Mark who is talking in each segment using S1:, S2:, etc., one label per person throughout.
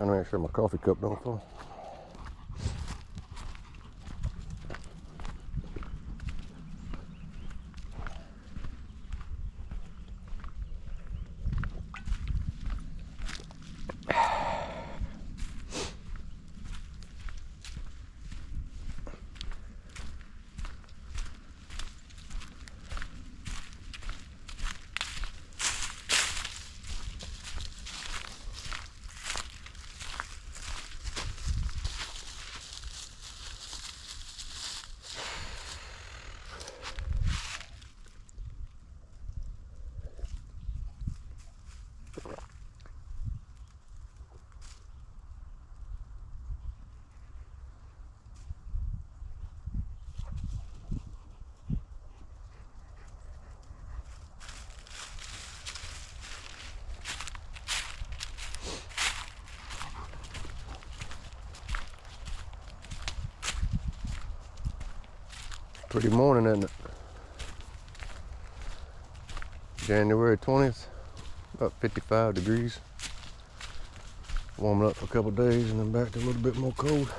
S1: Trying to make sure my coffee cup don't fall. Pretty morning, isn't it? January 20th, about 55 degrees. Warming up for a couple days and then back to a little bit more cold.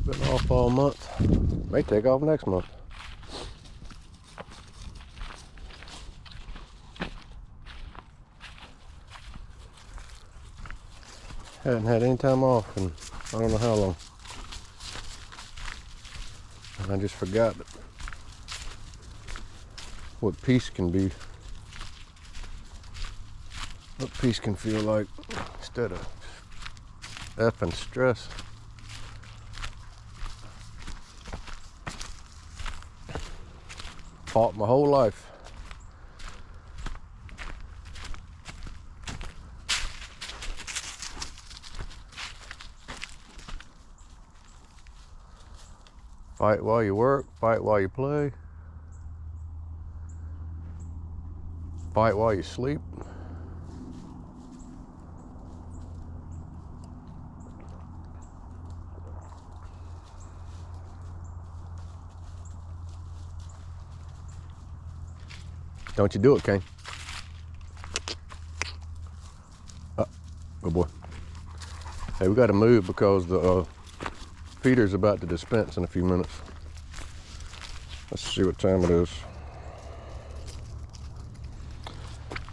S1: Been off all month. May take off next month. Hadn't had any time off in I don't know how long. And I just forgot what peace can be. What peace can feel like instead of effing stress. Fought my whole life. Fight while you work, fight while you play. Fight while you sleep. Don't you do it, Kane. Good boy. Hey, we got to move because the feeder's about to dispense in a few minutes. Let's see what time it is.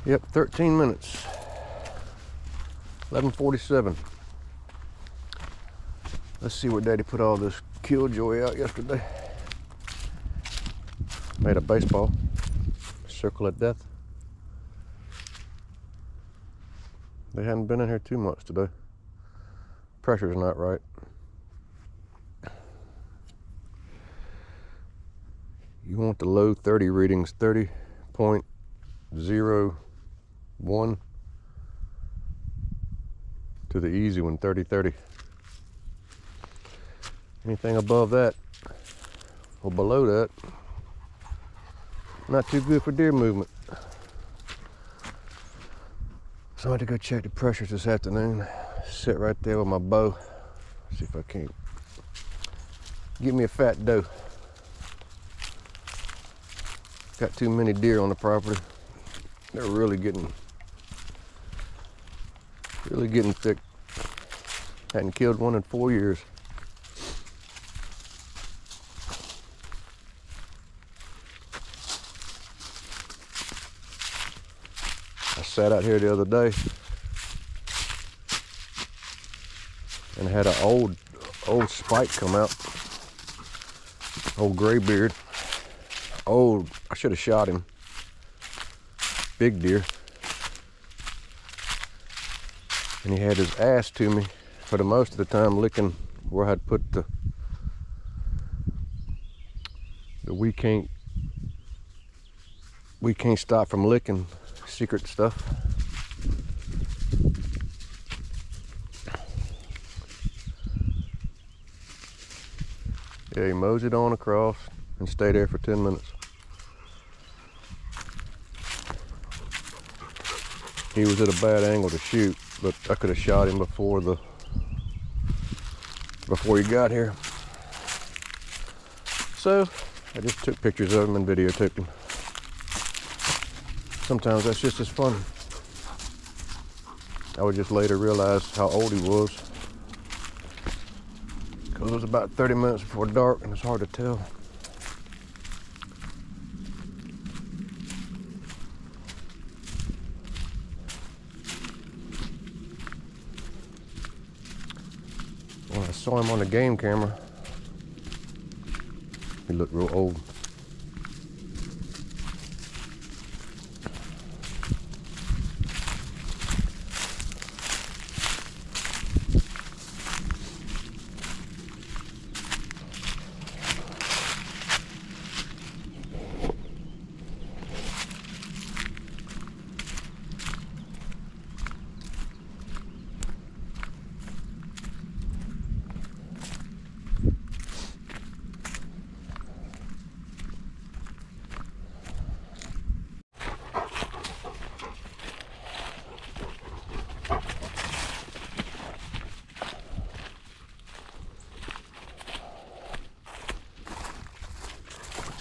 S1: Yep, 13 minutes. 11:47. Let's see where Daddy put all this killjoy out yesterday. Made a baseball. Circle of death. They hadn't been in here too much today. Pressure's not right. You want the low 30 readings, 30.01 to the easy one, 30. Anything above that or below that, not too good for deer movement. So I had to go check the pressures this afternoon. Sit right there with my bow. See if I can't get me a fat doe. Got too many deer on the property. They're really getting thick. Hadn't killed one in 4 years. I sat out here the other day and had an old spike come out. Old gray beard. Old, I should have shot him. Big deer. And he had his ass to me for the most of the time, licking where I'd put the we can't stop from licking secret stuff. Yeah, he moseyed on across and stayed there for 10 minutes. He was at a bad angle to shoot, but I could have shot him before he got here. So I just took pictures of him and videotaped him. Sometimes that's just as fun. I would just later realize how old he was, because it was about 30 minutes before dark and it's hard to tell. When I saw him on the game camera, he looked real old.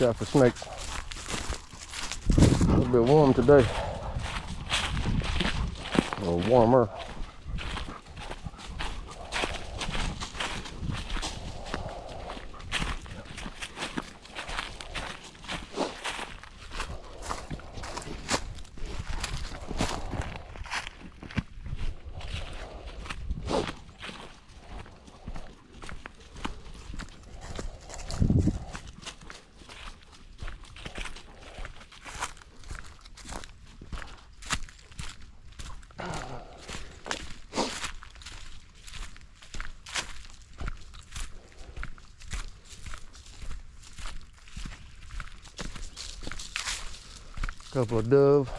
S1: Watch out for snakes. A little bit warm today. A little warmer. Couple of dove.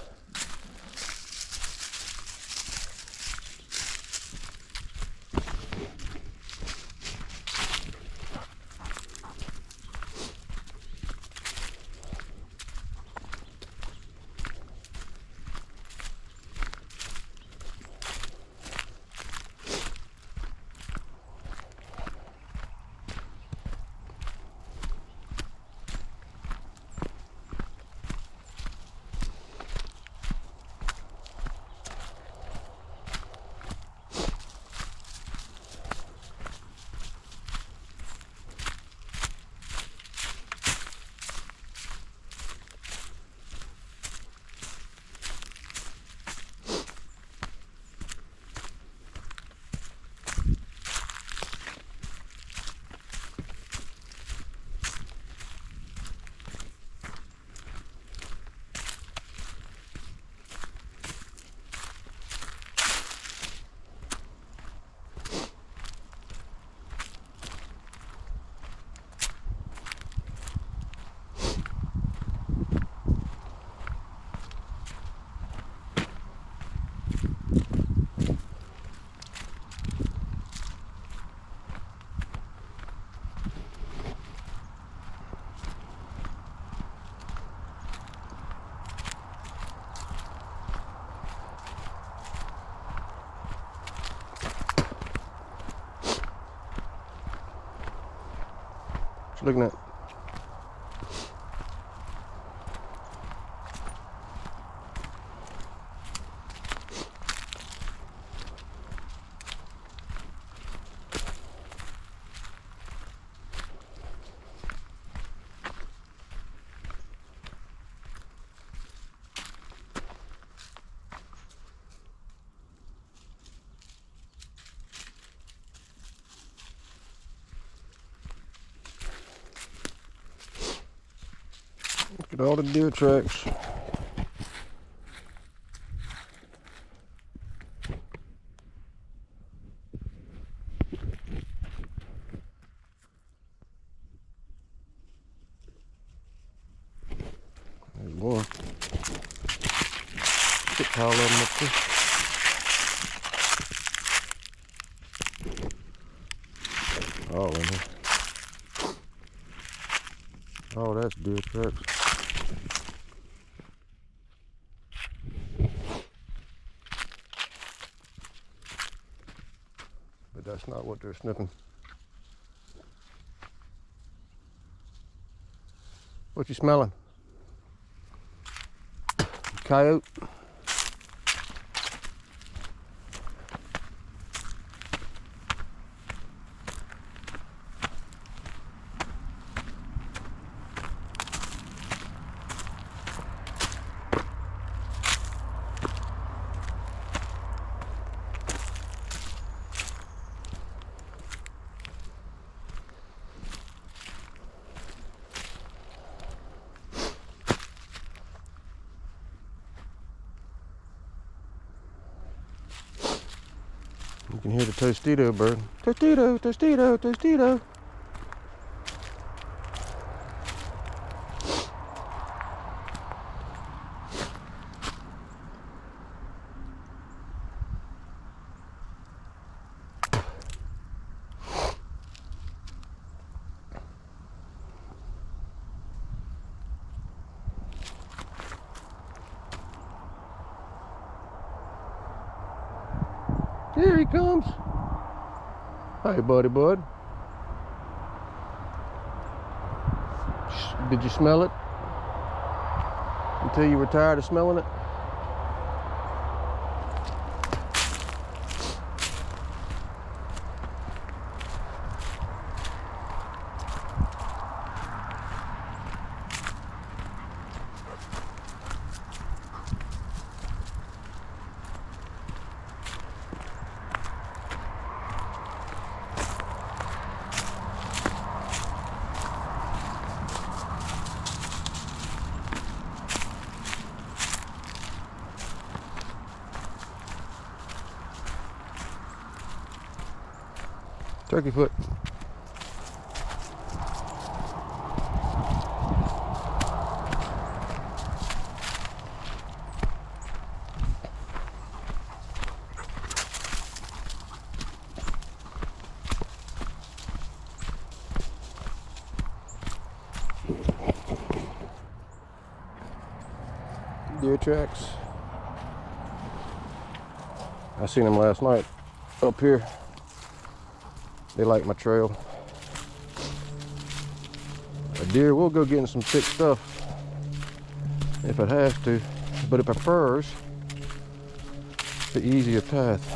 S1: What you looking at? Look at all the deer tracks. bucket pile of them up there. All in here. Oh, that's deer tracks. But that's not what they're sniffing. What you smelling? Coyote? You can hear the Tostito bird. Tostito, Tostito, Tostito. Here he comes. Hey, buddy, bud. Did you smell it? Until you were tired of smelling it? Turkey foot. Deer tracks. I seen them last night up here. They like my trail. A deer will go getting some thick stuff if it has to, but it prefers the easier path.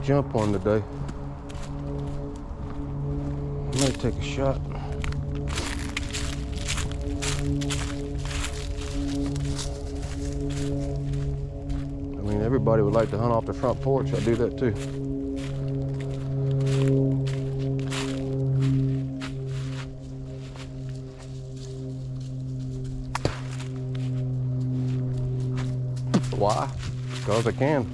S1: Jump on today. I might take a shot. I mean, everybody would like to hunt off the front porch. I do that too. Why? Because I can.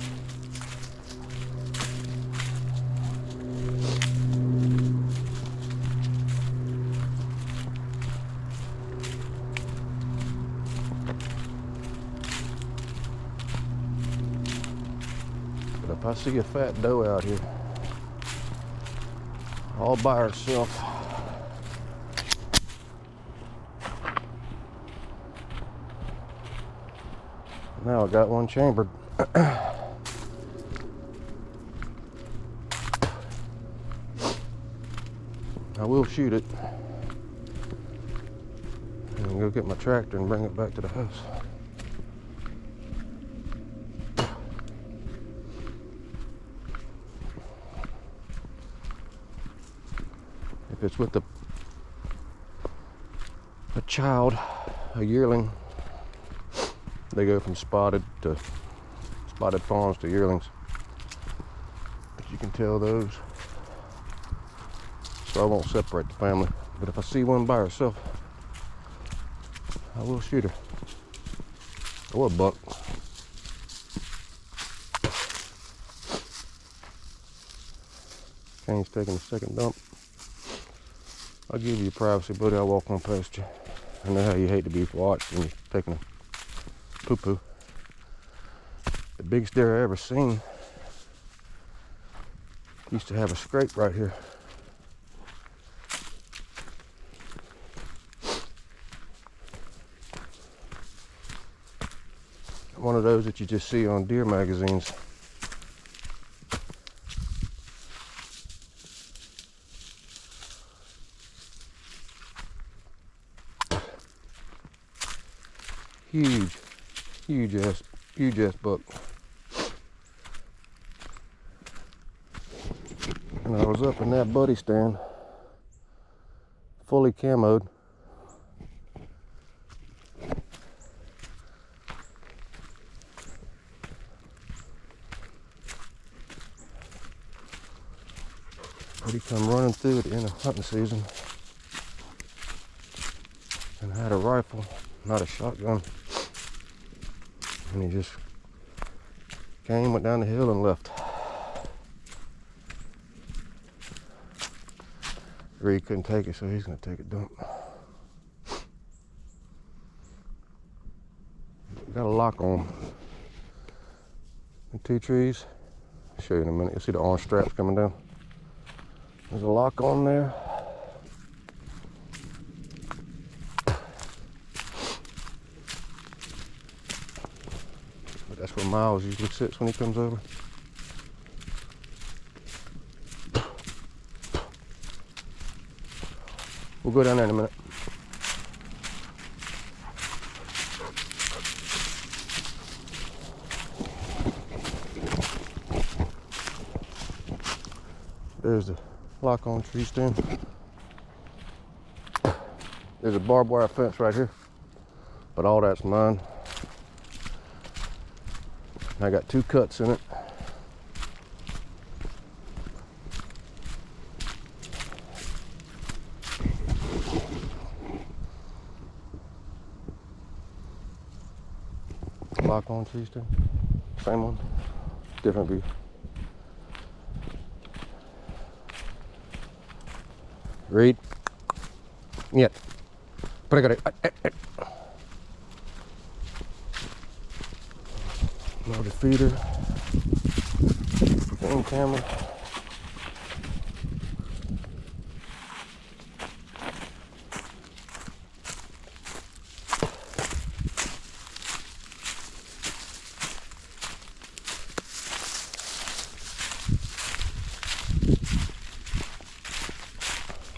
S1: If I see a fat doe out here all by herself, now I got one chambered. I will shoot it and go get my tractor and bring it back to the house. If it's with a child, a yearling, they go from spotted to spotted fawns to yearlings. As you can tell those. So I won't separate the family. But if I see one by herself, I will shoot her. Or a buck. Kane's taking a second dump. I'll give you privacy, buddy. I'll walk on past you. I know how you hate to be watched when you're taking a poo-poo. The biggest deer I ever seen used to have a scrape right here. One of those that you just see on deer magazines. Huge ass buck. And I was up in that buddy stand, fully camoed. But he come running through at the end of hunting season and had a rifle, not a shotgun. And he just came, went down the hill and left. Reed couldn't take it, so he's gonna take a dump. Got a lock on the 2 trees. I'll show you in a minute. You'll see the orange straps coming down. There's a lock on there. But that's where Miles usually sits when he comes over. We'll go down there in a minute. There's the lock on tree stand. There's a barbed wire fence right here, but all that's mine. I got 2 cuts in it. Lock on tree stand, same one, different view. Reed. Нет. Прыгай. Another feeder. On camera.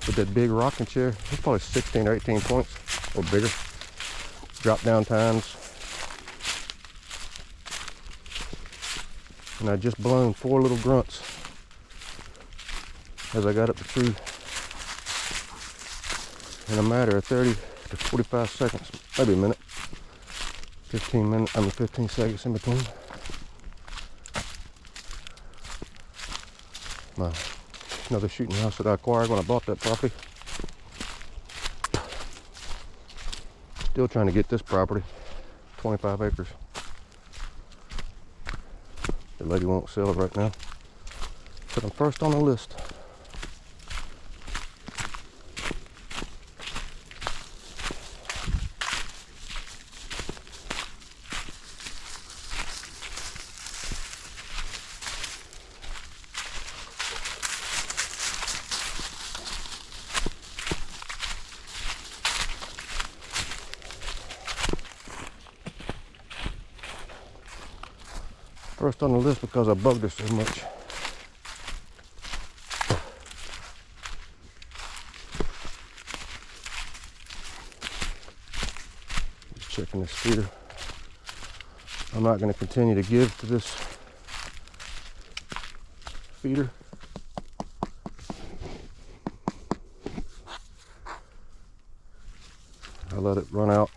S1: With that big rocking chair, it's probably 16 or 18 points or bigger. Drop down times. And I just blown 4 little grunts as I got up the tree in a matter of 30 to 45 seconds, maybe a minute. 15 seconds in between. Another shooting house that I acquired when I bought that property. Still trying to get this property, 25 acres. The lady won't sell it right now, but I'm first on the list. First on the list because I bugged her so much. Just checking this feeder. I'm not going to continue to give to this feeder. I let it run out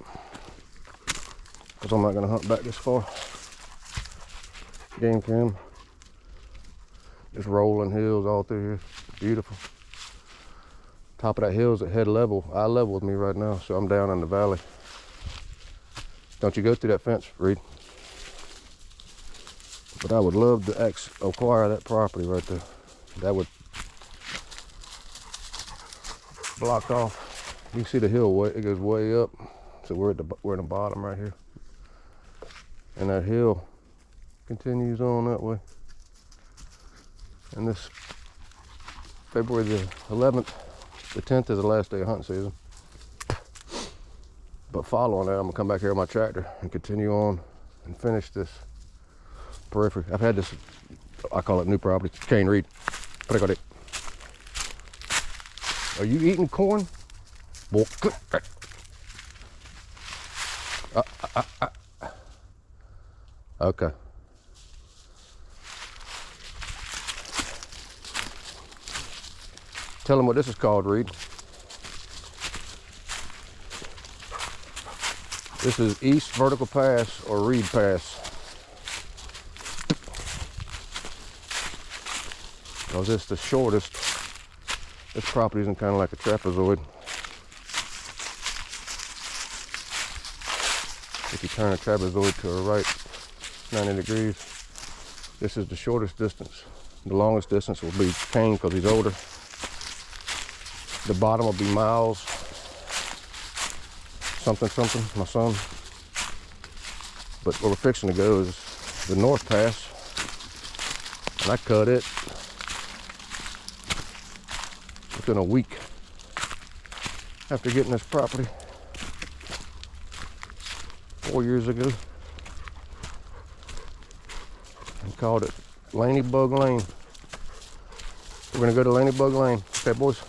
S1: because I'm not going to hunt back this far. game cam. Just rolling hills all through here. Beautiful. Top of that hill is at head level, eye level with me right now, so I'm down in the valley. Don't you go through that fence, Reed. But I would love to acquire that property right there. That would block off. You can see the hill, it goes way up. So we're at the bottom right here. And that hill continues on that way. And this February the 11th, the 10th is the last day of hunting season. But following that, I'm gonna come back here with my tractor and continue on and finish this periphery. I've had this, I call it new property, cane reed. Are you eating corn? Okay. Tell them what this is called, Reed. This is East Vertical Pass or Reed Pass. Because it's the shortest. This property isn't kind of like a trapezoid. If you turn a trapezoid to a right 90 degrees, this is the shortest distance. The longest distance will be Kane because he's older. The bottom will be Miles, something, my son. But where we're fixing to go is the North Pass. And I cut it within a week after getting this property 4 years ago. And called it Laney-Bug Lane. We're gonna go to Laney-Bug Lane. Okay, boys?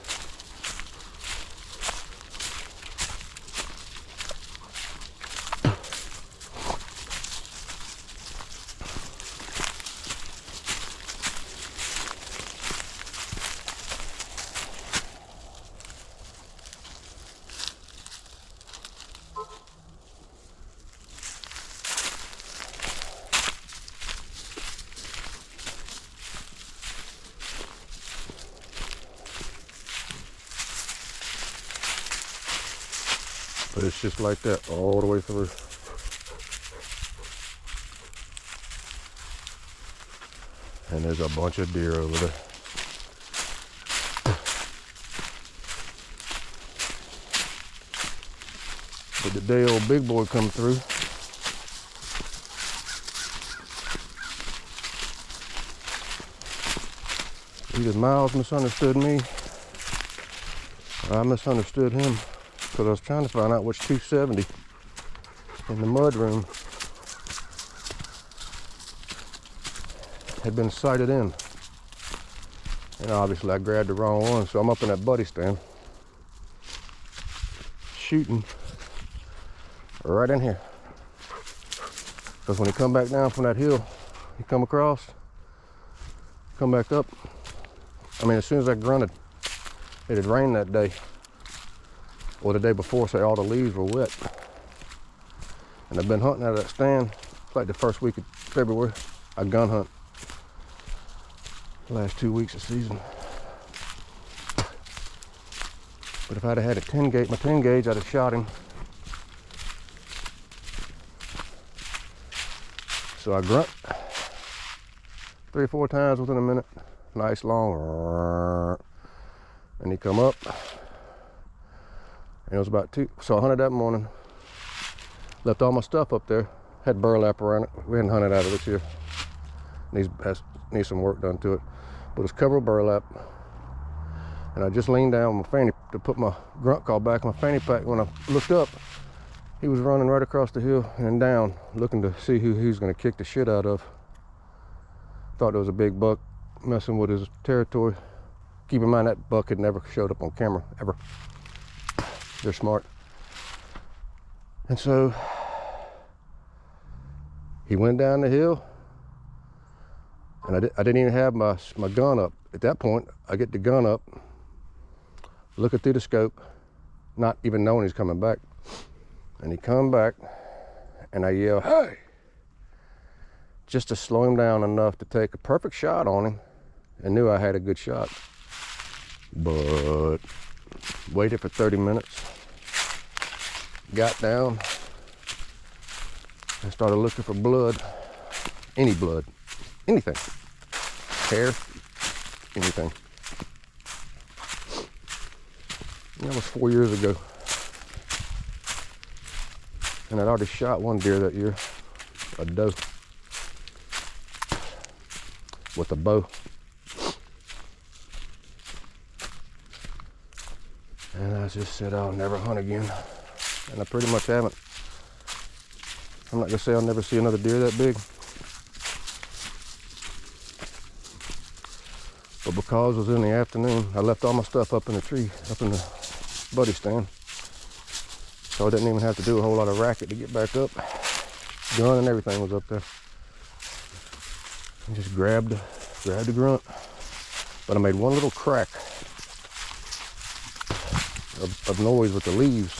S1: But it's just like that all the way through. And there's a bunch of deer over there. But the day old big boy come through, either Miles misunderstood me, or I misunderstood him. Because I was trying to find out which 270 in the mud room had been sighted in. And obviously I grabbed the wrong one, so I'm up in that buddy stand shooting right in here. Because when he come back down from that hill, he come across, come back up. I mean, as soon as I grunted, it had rained that day. Or the day before, so all the leaves were wet. And I've been hunting out of that stand. It's like the first week of February. I gun hunt the last 2 weeks of season. But if I'd have had a 10 gauge, my 10 gauge, I'd have shot him. So I grunt 3 or 4 times within a minute. Nice long. And he come up. And it was about 2, so I hunted that morning. Left all my stuff up there. Had burlap around it. We hadn't hunted out of this year. Needs some work done to it. But it's covered with burlap. And I just leaned down with my fanny to put my grunt call back in my fanny pack. When I looked up, he was running right across the hill and down, looking to see who he was gonna kick the shit out of. Thought there was a big buck messing with his territory. Keep in mind that buck had never showed up on camera, ever. They're smart. And so he went down the hill, and I didn't even have my gun up. At that point, I get the gun up, looking through the scope, not even knowing he's coming back. And he come back, and I yell, "Hey!" just to slow him down enough to take a perfect shot on him, and knew I had a good shot. But waited for 30 minutes, got down, and started looking for blood. Any blood, anything, hair, anything. And that was 4 years ago. And I'd already shot one deer that year, a doe, with a bow. And I just said, I'll never hunt again. And I pretty much haven't. I'm not gonna say I'll never see another deer that big. But because it was in the afternoon, I left all my stuff up in the tree, up in the buddy stand. So I didn't even have to do a whole lot of racket to get back up. Gun and everything was up there. I just grabbed the grunt. But I made one little crack of noise with the leaves.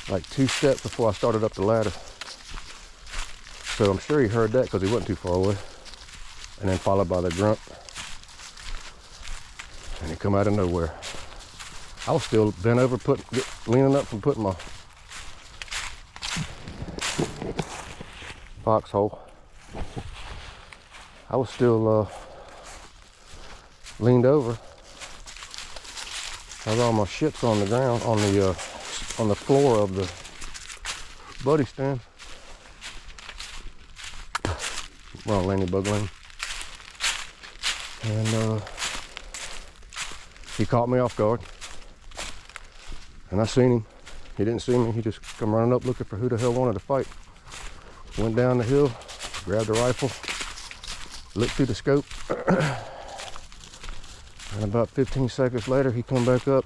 S1: Like 2 steps before I started up the ladder. So I'm sure he heard that because he wasn't too far away. And then followed by the grunt. And he come out of nowhere. I was still bent over, leaning up and putting my foxhole. I was still leaned over. I had all my shit's on the ground, on the floor of the buddy stand. Wrong ladybug lane. And he caught me off guard. And I seen him. He didn't see me. He just come running up looking for who the hell wanted to fight. Went down the hill, grabbed the rifle, looked through the scope. And about 15 seconds later, he come back up,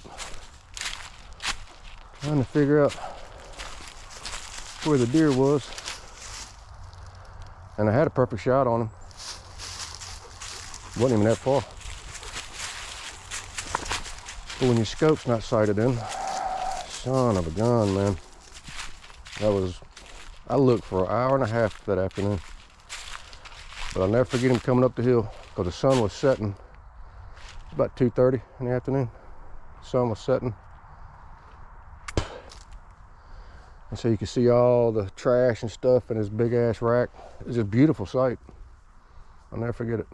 S1: trying to figure out where the deer was. And I had a perfect shot on him. Wasn't even that far. But when your scope's not sighted in, son of a gun, man. I looked for an hour and a half that afternoon. But I'll never forget him coming up the hill because the sun was setting. It's about 2:30 in the afternoon. The sun was setting. And so you can see all the trash and stuff in his big ass rack. It was a beautiful sight. I'll never forget it.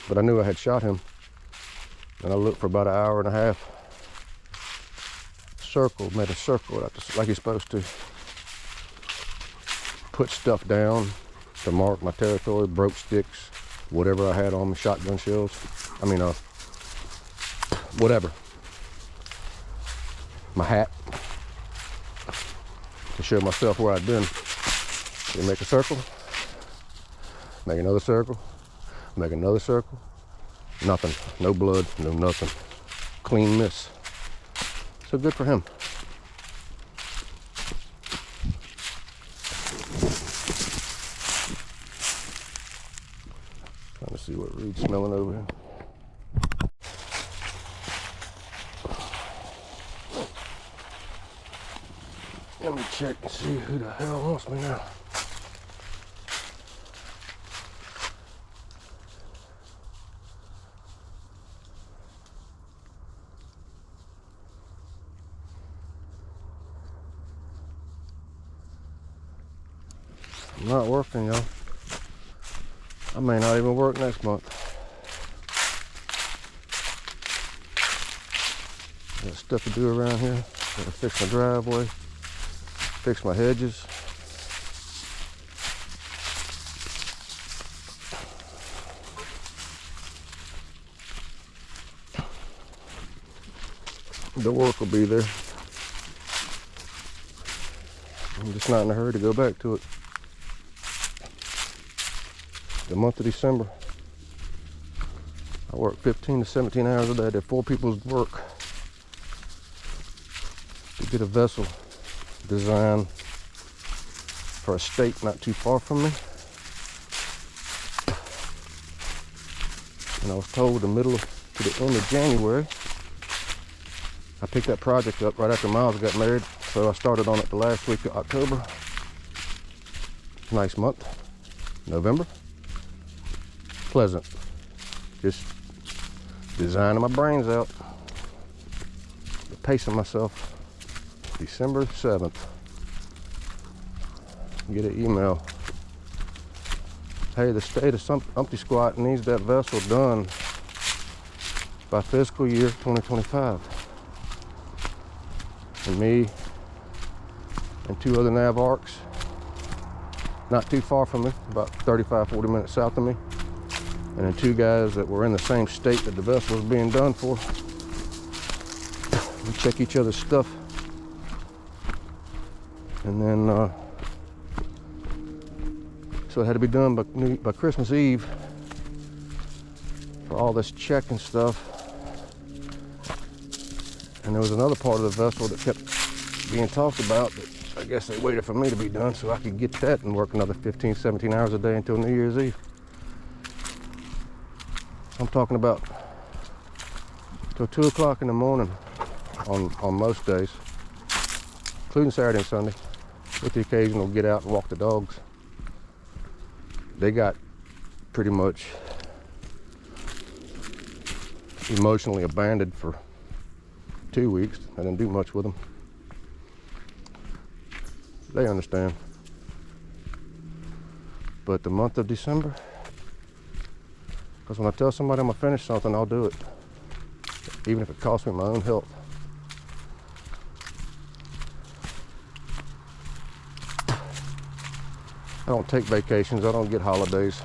S1: But I knew I had shot him. And I looked for about an hour and a half. Made a circle like you're supposed to. Put stuff down to mark my territory, broke sticks, whatever I had on me, shotgun shells. I mean, whatever. My hat to show myself where I'd been. You make a circle, make another circle, make another circle. Nothing, no blood, no nothing. Clean miss. So good for him. Trying to see what Reed's smelling over here. Let me check and see who the hell wants me now. Not working, y'all. I may not even work next month. Got stuff to do around here. Gotta fix my driveway, fix my hedges. The work will be there. I'm just not in a hurry to go back to it. The month of December, I work 15 to 17 hours a day. I did 4 people's work to get a vessel designed for a state not too far from me. And I was told the middle to the end of January. I picked that project up right after Miles got married, so I started on it the last week of October. Nice month, November. Pleasant. Just designing my brains out. Pacing myself. December 7th. Get an email. Hey, the state of Umpty Squat needs that vessel done by fiscal year 2025. And me and 2 other nav arcs, not too far from me, about 35, 40 minutes south of me. And then 2 guys that were in the same state that the vessel was being done for. We check each other's stuff. And then, so it had to be done by Christmas Eve for all this checking stuff. And there was another part of the vessel that kept being talked about that I guess they waited for me to be done so I could get that and work another 15, 17 hours a day until New Year's Eve. I'm talking about till 2 o'clock in the morning on most days, including Saturday and Sunday, with the occasional get out and walk the dogs. They got pretty much emotionally abandoned for 2 weeks. I didn't do much with them. They understand. But the month of December, because when I tell somebody I'm gonna finish something, I'll do it, even if it costs me my own health. I don't take vacations, I don't get holidays.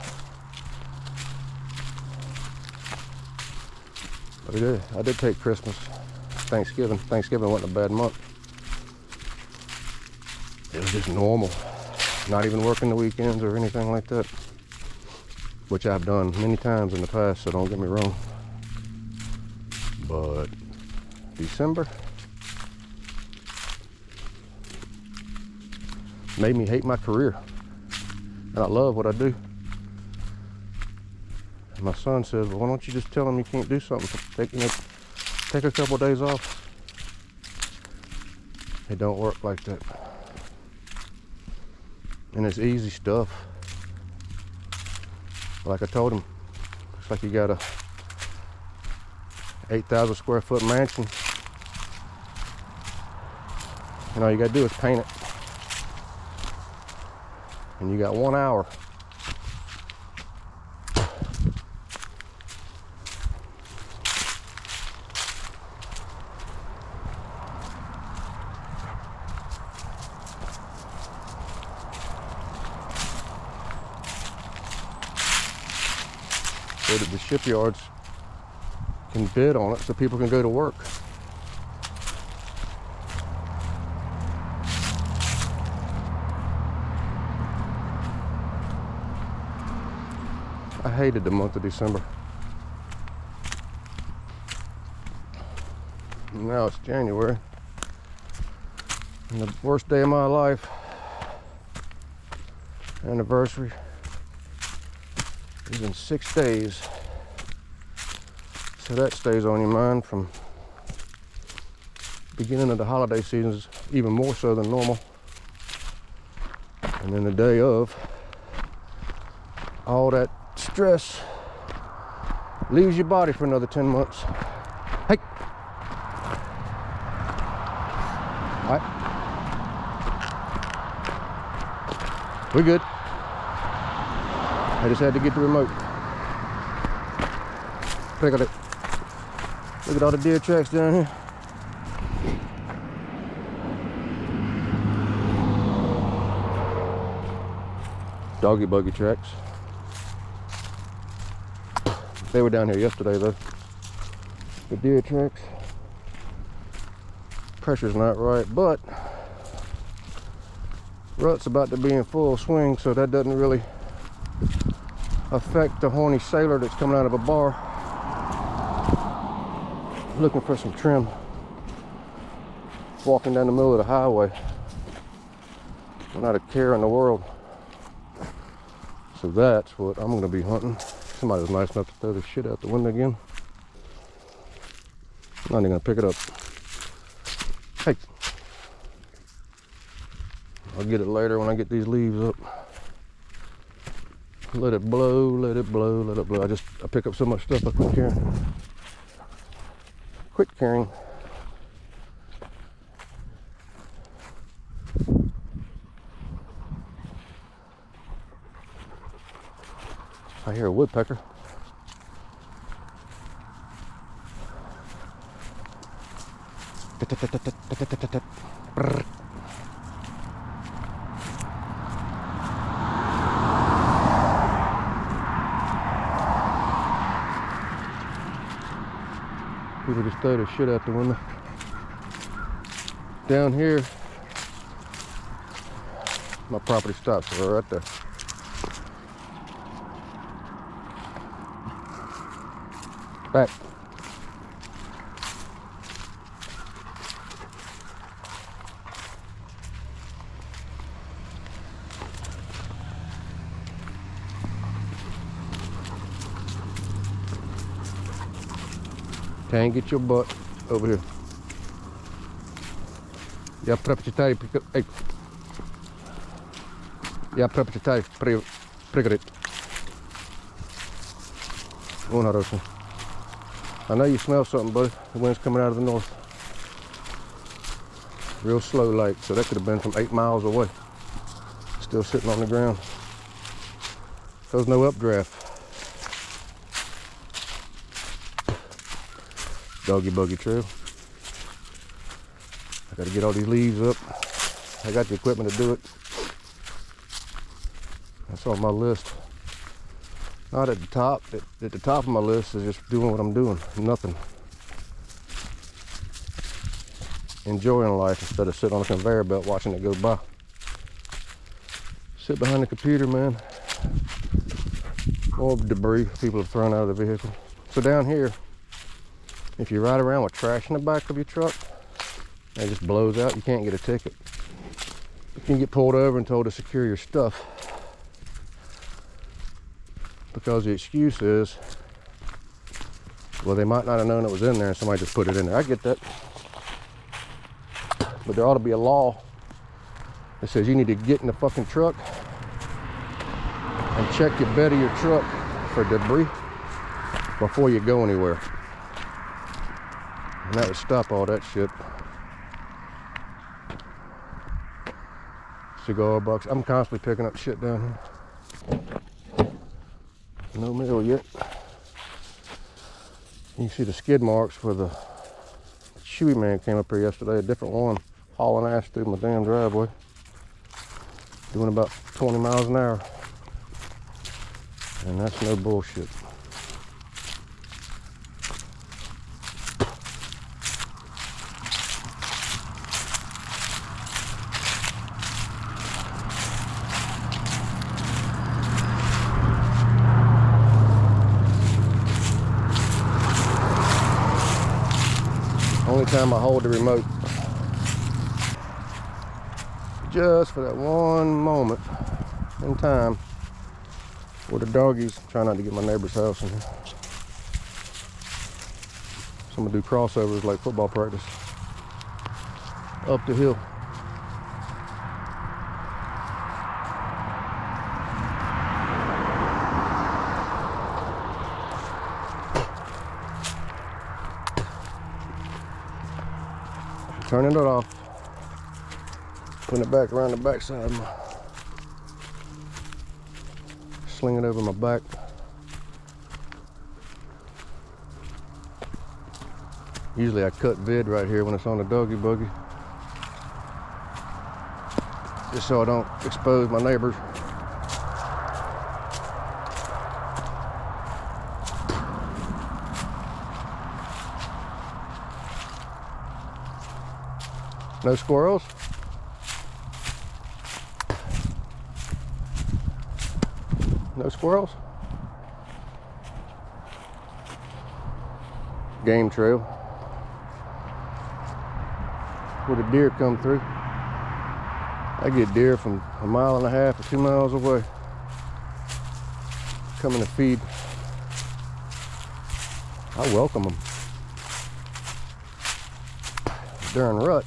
S1: But I did take Christmas, Thanksgiving. Thanksgiving wasn't a bad month. It was just normal. Not even working the weekends or anything like that. Which I've done many times in the past, so don't get me wrong. But December made me hate my career. And I love what I do. And my son says, well, why don't you just tell him you can't do something? Take a couple of days off. It don't work like that. And it's easy stuff. Like I told him, it's like you got a 8,000 square foot mansion. And all you gotta do is paint it. And you got 1 hour. So that the shipyards can bid on it so people can go to work. I hated the month of December. Now it's January. And the worst day of my life, anniversary, is in 6 days. So that stays on your mind from beginning of the holiday seasons, even more so than normal. And then the day of, all that stress leaves your body for another 10 months. Hey! All right. We're good. I just had to get the remote. Look at it. Look at all the deer tracks down here. Doggy buggy tracks. They were down here yesterday though. The deer tracks. Pressure's not right, but rut's about to be in full swing, so that doesn't really affect the horny sailor that's coming out of a bar looking for some trim, walking down the middle of the highway. Not a care in the world. So that's what I'm going to be hunting. Somebody was nice enough to throw this shit out the window again. I'm not even going to pick it up. Hey. I'll get it later when I get these leaves up. Let it blow, let it blow, let it blow. I pick up so much stuff I quit carrying. Quit carrying. I hear a woodpecker. People just throw the shit out the window. Down here, my property stops right there. Back. Can't get your butt over here. Я пропочитай, эй. Я пропочитай, пригорит. Вон хороший. I know you smell something, buddy. The wind's coming out of the north. Real slow like, so that could have been from 8 miles away. Still sitting on the ground. There's no updraft. Doggy buggy trail. I gotta get all these leaves up. I got the equipment to do it. That's on my list. Not at the top. At the top of my list is just doing what I'm doing. Nothing. Enjoying life instead of sitting on a conveyor belt watching it go by. Sit behind the computer, man. More debris people have thrown out of the vehicle. So down here, if you ride around with trash in the back of your truck, and it just blows out, you can't get a ticket. You can get pulled over and told to secure your stuff. Because the excuse is, well, they might not have known it was in there and somebody just put it in there. I get that. But there ought to be a law that says you need to get in the fucking truck and check your bed of your truck for debris before you go anywhere. And that would stop all that shit. Cigar box. I'm constantly picking up shit down here. No mail yet. You can see the skid marks where the Chewy man came up here yesterday, a different one, hauling ass through my damn driveway. Doing about 20 miles an hour. And that's no bullshit. Only time I hold the remote, just for that one moment in time where the doggies, try not to get my neighbor's house in here. So I'm gonna do crossovers like football practice up the hill. Turning it off, putting it back around the backside, sling it over my back. Usually I cut vid right here when it's on the doggy buggy, just so I don't expose my neighbors. No squirrels? No squirrels? Game trail. Where the deer come through. I get deer from 1.5 miles or 2 miles away. Coming to feed. I welcome them. During rut.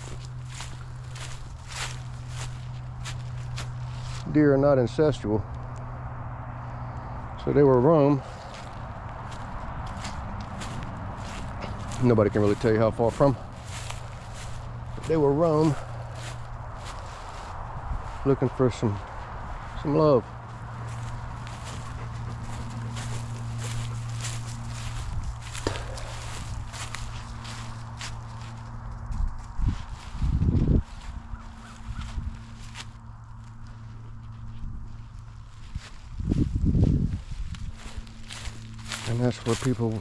S1: Deer are not incestual. So they were roam. Nobody can really tell you how far from. But they were roam, looking for some love. And that's where people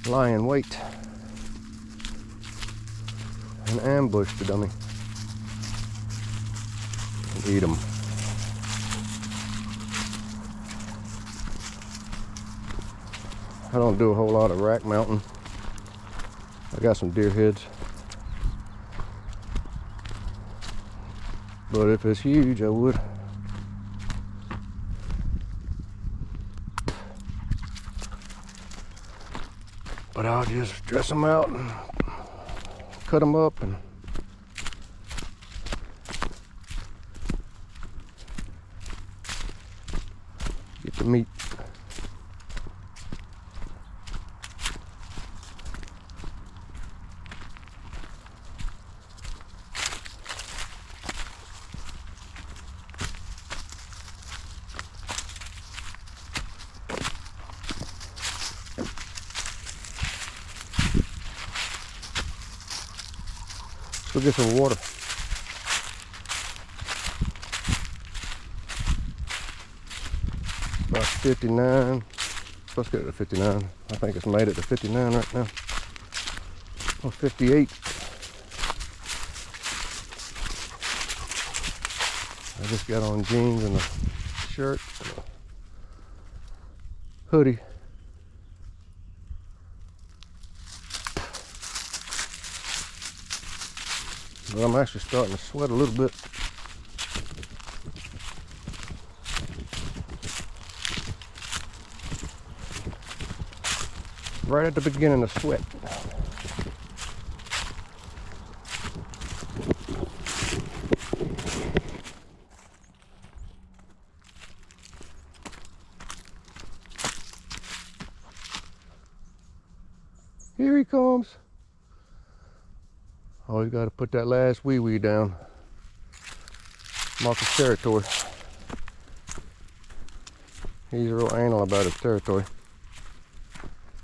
S1: lie in wait and ambush the dummy and eat them. I don't do a whole lot of rack mounting. I got some deer heads, but if it's huge, I would. But I'll just dress them out and cut them up and get the meat. Go get some water. About 59. Let's get it to 59. I think it's made it to 59 right now. Or 58. I just got on jeans and a shirt and a hoodie. But I'm actually starting to sweat a little bit. Right at the beginning of sweat. Here he comes. Oh, you got to put that last wee down. Mark his territory. He's real anal about his territory.